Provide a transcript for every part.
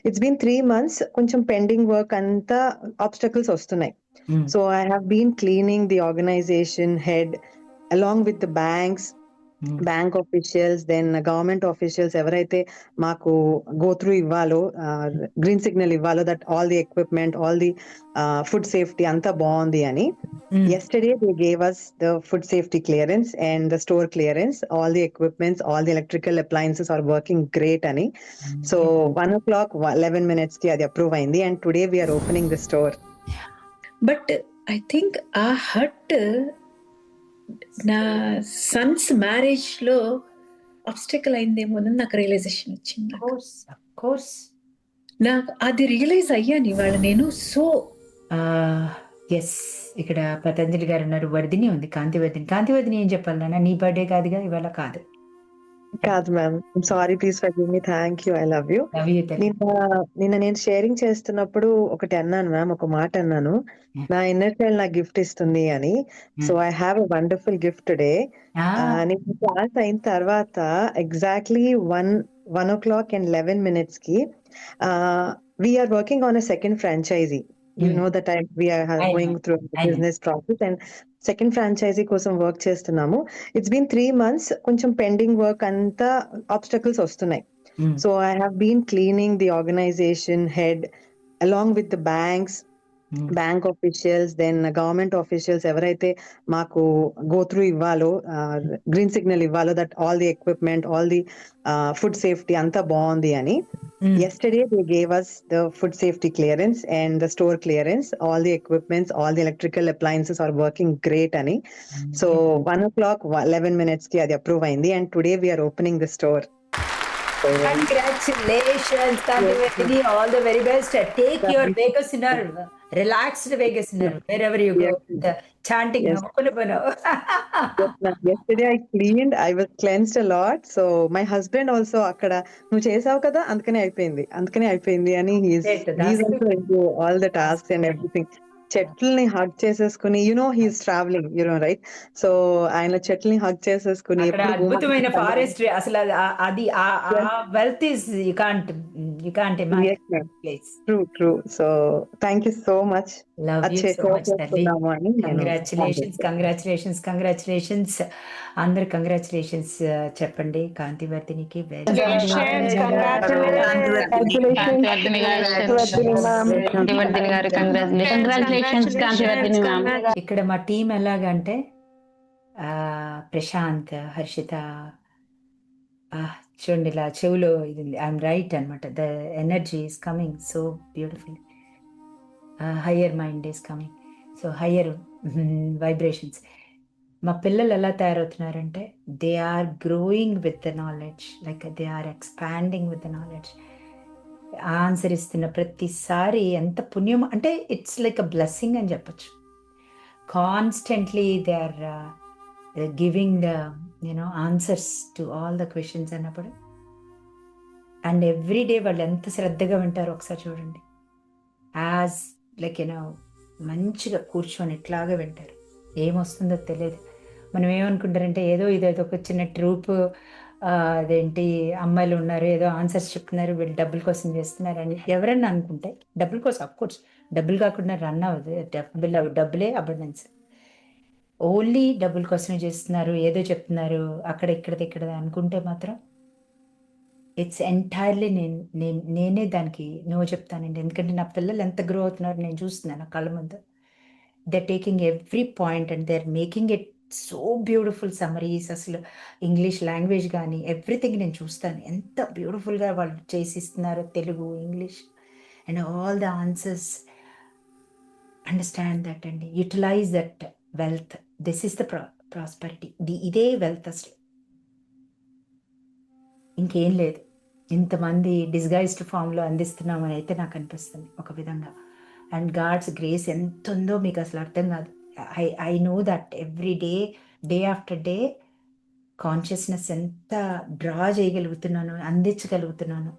It's been 3 months. కొంచెం pending work అంతా obstacles వస్తున్నాయి. Mm. So I have been cleaning the organization head along with the banks, bank officials, then government officials ఎవరైతే మాకు go through ఇవ్వాలో, green signal ఇవ్వాలో, that all the equipment, all the food safety అంతా బాగుంది అని. Yesterday they gave us the food safety clearance and the store clearance. All the equipments, all the electrical appliances are working great ani. So 1 o'clock 11 minutes ki adi approve aindi, and today we are opening the store. But I think ఆ hot నా son's marriage లో obstacle అయిందేమో అని నాకు realisation వచ్చింది. Of course. నాకు అది realise అయ్యాను ఇవాళ నేను. సో ఎస్, ఇక్కడ పతంజలి గారు ఉన్నారు, వర్ధిని ఉంది, కాంతివర్ధిని ఏం చెప్పాలి నాన్న? నీ బర్త్డే కాదుగా ఇవాళ? కాదు కాదు ma'am, sorry, please forgive me. Thank you, I love you. నిన్న నేను షేరింగ్ చేస్తున్నప్పుడు ఒకటి అన్నాను మ్యామ్, ఒక మాట అన్నాను, నా ఇన్నర్ చైల్డ్ నాకు గిఫ్ట్ ఇస్తుంది అని. So I have a wonderful gift today. నేను క్లాస్ అయిన తర్వాత ఎగ్జాక్ట్లీ 1:11 కి we are working on a second franchisee. You know that we are going through the business process, and second franchisee కోసం work చేస్తున్నాము. It's been 3 months. కొంచెం pending work అంతా obstacles వస్తున్నాయి. So I have been cleaning the organisation head along with the bank officials, then government officials ఎవరైతే మాకు go through ఇవ్వాలో, green signal ఇవ్వాలో, that all the equipment, all the food safety అంతా బాగుంది అని. Yesterday they gave us the food safety clearance and the store clearance. All the equipments, all the electrical appliances are working great ani. So 1 o'clock 11 minutes ki adi approve aindi, and today we are opening the store. Congratulations, Kandivarthini. All the very best. Take your vagus nerve, relaxed vagus nerve, wherever you go. The chanting. Yesterday I cleaned. I was cleansed a lot. So my husband also akkada nu chesavu kada andukane అయిపోయింది అని he's also into all the tasks and everything. చెట్లని hug చేసేసుకుని, he's travelling, right. So ఆయన చెట్లని hug చేసేసుకుని, అద్భుతమైన forest. అసలు అది wealth is you can't imagine. True. So thank you so much. Love you so much తల్లి. కంగ్రాచులేషన్స్ అందరు కంగ్రాచులేషన్స్ చెప్పండి కాంతివర్ధినికి. ఇక్కడ మా టీం ఎలాగంటే ప్రశాంత్, హర్షిత, చూడండి ఇలా చెవులో ఇది ఐఎమ్ రైట్ అనమాట. The energy is coming so beautiful. Higher mind is coming, so higher vibrations. మా పిల్లలు ఎలా తయారవుతున్నారంటే they are growing with the knowledge, like they are expanding with the knowledge. Answer ఇస్తున్న ప్రతిసారి ఎంత పుణ్యం అంటే ఇట్స్ లైక్ అ బ్లెస్సింగ్ అని చెప్పచ్చు. Constantly they are giving the answers to all the questions అన్నప్పుడు. అండ్ ఎవ్రీ డే వాళ్ళు ఎంత శ్రద్ధగా వింటారో ఒకసారి చూడండి. యాజ్ లైక్ మంచిగా కూర్చొని ఇట్లాగా వింటారు. ఏమొస్తుందో తెలియదు. మనం ఏమనుకుంటారంటే ఏదో ఇదేదో ఒక చిన్న ట్రూప్, అదేంటి అమ్మాయిలు ఉన్నారు, ఏదో ఆన్సర్స్ చెప్తున్నారు, వీళ్ళు డబ్బుల కోసం చేస్తున్నారు అని ఎవరన్నా అనుకుంటే, డబ్బుల కోసం అఫ్కోర్స్ డబ్బులు కాకుండా రన్ అవ్వదు. డబ్బులే అబండెన్స్. ఓన్లీ డబ్బుల కోసమే చేస్తున్నారు, ఏదో చెప్తున్నారు అక్కడ ఇక్కడ అనుకుంటే మాత్రం ఇట్స్ ఎంటైర్లీ నేనే దానికి నో చెప్తానండి. ఎందుకంటే నా పిల్లలు ఎంత గ్రో అవుతున్నారు నేను చూస్తున్నాను నా కళ్ళ ముందు. They are taking every point and they are making it so beautiful summaries. అసలు ఇంగ్లీష్ లాంగ్వేజ్ కానీ ఎవ్రీథింగ్ నేను చూస్తాను ఎంత బ్యూటిఫుల్గా వాళ్ళు చేసిస్తున్నారు. Telugu, English and all the answers. Understand that అండి, utilise that wealth. This is the prosperity. ఇదే వెల్త్ అసలు, ఇంకేం లేదు. ఇంతమంది డిస్గైజ్డ్ ఫామ్లో అందిస్తున్నామని అయితే నాకు అనిపిస్తుంది ఒక విధంగా. అండ్ గాడ్స్ గ్రేస్ ఎంత ఉందో మీకు అసలు అర్థం కాదు. I know that every day after day consciousness ఎంత డ్రా చేయగలుగుతున్నాను, అందించగలుగుతున్నాను.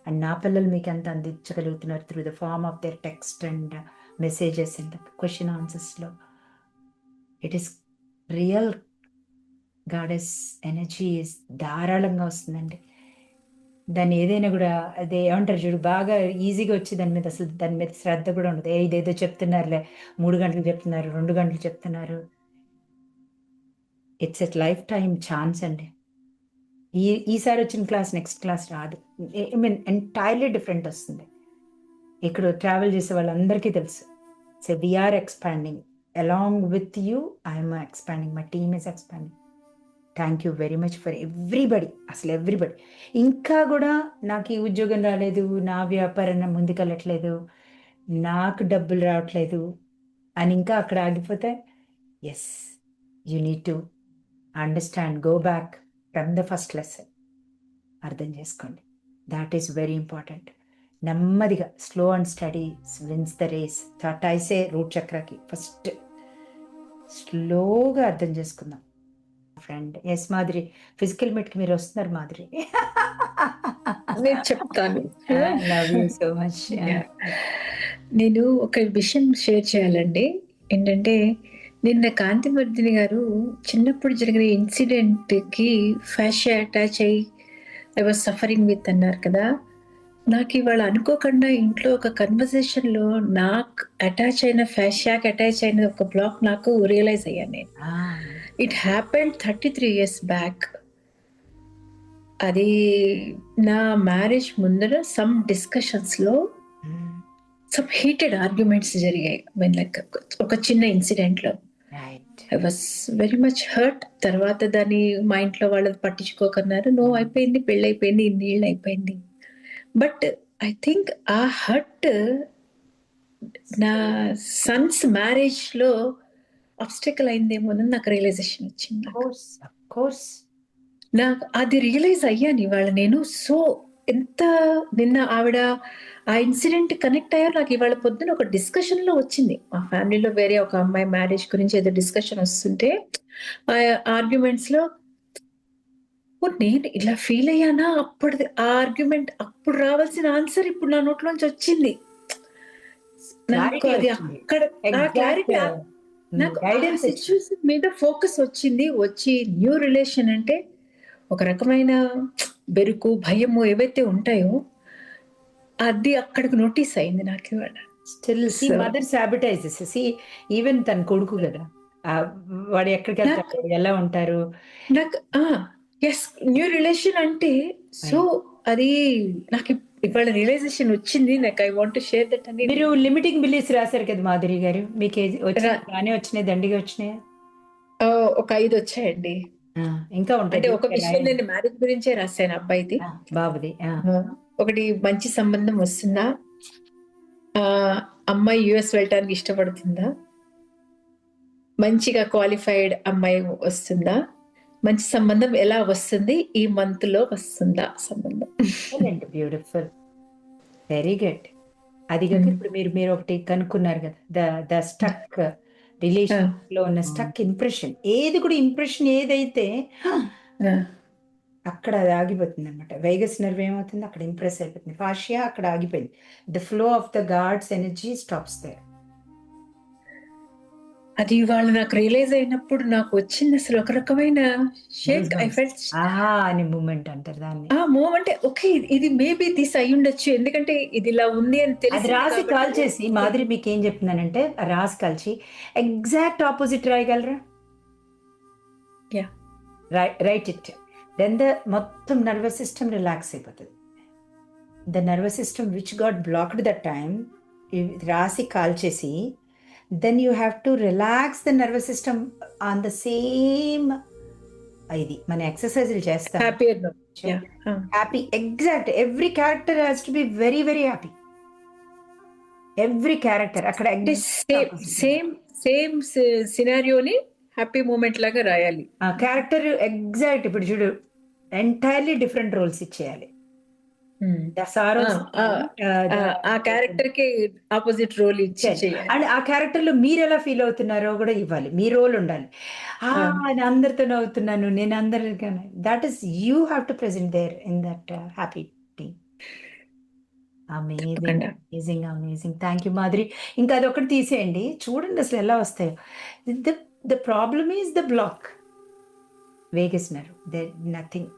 అండ్ నా పిల్లలు మీకు ఎంత అందించగలుగుతున్నారు through the form of their text and messages and question ఆన్సర్స్లో. It is real goddess energy ధారాళంగా వస్తుందండి. దాన్ని ఏదైనా కూడా అదే ఏమంటారు చూడు, బాగా ఈజీగా వచ్చి దాని మీద అసలు దాని మీద శ్రద్ధ కూడా ఉండదు. ఇదేదో చెప్తున్నారులే, 3 గంటలు చెప్తున్నారు, 2 గంటలు చెప్తున్నారు. It's a life time chance అండి. ఈసారి వచ్చిన క్లాస్ నెక్స్ట్ క్లాస్ రాదు. ఐ మీన్ ఎంటైర్లీ డిఫరెంట్ వస్తుంది. ఇక్కడ ట్రావెల్ చేసే వాళ్ళందరికీ తెలుసు. So we are expanding along with you. I'm expanding, my team is expanding. Thank you very much for everybody, అసలు ఎవ్రీబడి. ఇంకా కూడా నాకు ఈ ఉద్యోగం రాలేదు, నా వ్యాపారం ముందుకెళ్ళట్లేదు, నాకు డబ్బులు రావట్లేదు అని ఇంకా అక్కడ ఆగిపోతే, yes, you need to understand, go back from the first lesson. అర్థం చేసుకోండి, దాట్ ఈస్ వెరీ ఇంపార్టెంట్. నెమ్మదిగా slow and steady wins the race. టాటాయిసే రూట్ చక్రకి ఫస్ట్ స్లోగా అర్థం చేసుకుందాం. ఫ్రెండ్ ఎస్ మాధురి, ఫిజికల్ మీట్కి మీరు వస్తున్నారు మాధురి. నేను చెప్తాను. Love you so much. నేను ఒక విషయం షేర్ చేయాలండి. ఏంటంటే నిన్న కాంతివర్ధిని గారు చిన్నప్పుడు జరిగిన ఇన్సిడెంట్కి ఫ్యాషియా అటాచ్ అయ్యి ఐ వాజ్ సఫరింగ్ విత్ అన్నారు కదా. నాకు ఇవాళ అనుకోకుండా ఇంట్లో ఒక కన్వర్సేషన్లో నాకు అటాచ్ అయిన ఫ్యాషియాకి అటాచ్ అయిన ఒక బ్లాక్ నాకు రియలైజ్ అయ్యాను నేను. It happened 33 years back. అది నా మ్యారేజ్ ముందర సమ్ డిస్కషన్స్లో సమ్ హీటెడ్ ఆర్గ్యుమెంట్స్ జరిగాయి. లైక్ ఒక చిన్న ఇన్సిడెంట్లో I was very much hurt. తర్వాత దాన్ని మా ఇంట్లో వాళ్ళది పట్టించుకోకన్నారు. నో, అయిపోయింది, పెళ్ళి అయిపోయింది, ఇన్నేళ్ళు అయిపోయింది. బట్ ఐ థింక్ ఆ హర్ట్ నా సన్స్ మ్యారేజ్లో అబ్స్టకల్ అయిందేమో అని నాకు రియలైజేషన్ వచ్చింది. నాకు అది రియలైజ్ అయ్యాను ఇవాళ నేను. సో ఎంత నిన్న ఆవిడ ఆ ఇన్సిడెంట్ కనెక్ట్ అయ్యారు. నాకు ఇవాళ పొద్దున ఒక డిస్కషన్ లో వచ్చింది. మా ఫ్యామిలీలో వేరే ఒక అమ్మాయి మ్యారేజ్ గురించి ఏదో డిస్కషన్ వస్తుంటే ఆ ఆర్గ్యుమెంట్స్ లో నేను ఇలా ఫీల్ అయ్యానా, అప్పుడు ఆ ఆర్గ్యుమెంట్ అప్పుడు రావాల్సిన ఆన్సర్ ఇప్పుడు నా నోట్లోంచి వచ్చింది. నాకు అది అక్కడ క్లారిటీ, నాకు సిచ్యువేషన్ మీద ఫోకస్ వచ్చి న్యూ రిలేషన్ అంటే ఒక రకమైన బెరుకు, భయము ఏవైతే ఉంటాయో అది అక్కడికి నోటీస్ అయింది నాకు ఇవాళ. Still she mother sabotages. She even తన కొడుకు కదా, వాడు ఎక్కడికి వెళ్తారు, ఎలా ఉంటారు. నాకు ఎస్, న్యూ రిలేషన్ అంటే సో అది నాకు ఇవాళ రియలైజేషన్ వచ్చింది. నాకు I want to share that అని. మీరు లిమిటింగ్ బిలీఫ్స్ రాశారు కదా మాధురి గారు, మీకు బాగానే వచ్చినాయి, దండిగా వచ్చినాయి. ఒక 5 వచ్చాయండి. ఇంకా ఉంటాయి. అంటే ఒక విషయం నేను మ్యారేజ్ గురించే రాశాను, అబ్బాయిది, బాబుది. ఒకటి మంచి సంబంధం వస్తుందా, అమ్మాయి యుఎస్ వెళ్ళటానికి ఇష్టపడుతుందా, మంచిగా క్వాలిఫైడ్ అమ్మాయి వస్తుందా, మంచి సంబంధం ఎలా వస్తుంది, ఈ మంత్ లో వస్తుందా సంబంధం. Beautiful, very good. అది కాక ఇప్పుడు మీరు ఒకటి కనుక్కున్నారు కదా, ద స్టక్ రిలేషన్ లో ఉన్న స్టక్ ఇంప్రెషన్. ఏది కూడా ఇంప్రెషన్ ఏదైతే అక్కడ అది ఆగిపోతుంది అనమాట. వైగస్ నర్వ్ ఏమవుతుంది, అక్కడ ఇంప్రెస్ అయిపోతుంది. ఫాషియా అక్కడ ఆగిపోయింది. The flow of the god's energy stops there. అది ఇవాళ నాకు రియలైజ్ అయినప్పుడు నాకు వచ్చింది అసలు ఒక రకమైన షేక్. ఐ ఫెల్ట్ అని మూమెంట్ అంటారు దాన్ని. ఆ మూమెంట్ ఓకే, ఇది మేబీ దిస్ అయి ఉండొచ్చు, ఎందుకంటే ఇది ఇలా ఉంది అని తెలిసి. అది రాసి కాల్ చేసి మాధురి మీకు ఏం చెప్తున్నానంటే, రాసి కాల్చి ఎగ్జాక్ట్ ఆపోజిట్ రాయగలరా? Write it. దెన్ ద మొత్తం నర్వస్ సిస్టమ్ రిలాక్స్ అయిపోతుంది. The nervous system which got blocked that time రాసి కాల్ చేసి, then you have to relax the nervous system on the same. ఇది మన ఎక్సర్సైజ్లు చేస్తాం. Happy, exact. Every character has to be very very happy. Every character అక్కడ same సినారియోని happy moment లాగా రాయాలి. ఆ క్యారెక్టర్ ఎగ్జాక్ట్. ఇప్పుడు చూడు, ఎంటైర్లీ డిఫరెంట్ రోల్స్ ఇచ్చేయాలి. ఆ క్యారెక్టర్ కి ఆపోజిట్ రోల్ ఇచ్చి, అండ్ ఆ క్యారెక్టర్ లో మీరు ఎలా ఫీల్ అవుతున్నారో కూడా ఇవ్వాలి. మీ రోల్ ఉండాలి. నేను అందరితో నవ్వుతున్నాను, నేను అందరికీ, that is you have to present there in that happy team. Amazing, amazing, amazing. Thank you Madhuri. ఇంకా అదొకటి తీసేయండి, చూడండి అసలు ఎలా వస్తాయో. The problem is the block. Vagus nerve, nothing.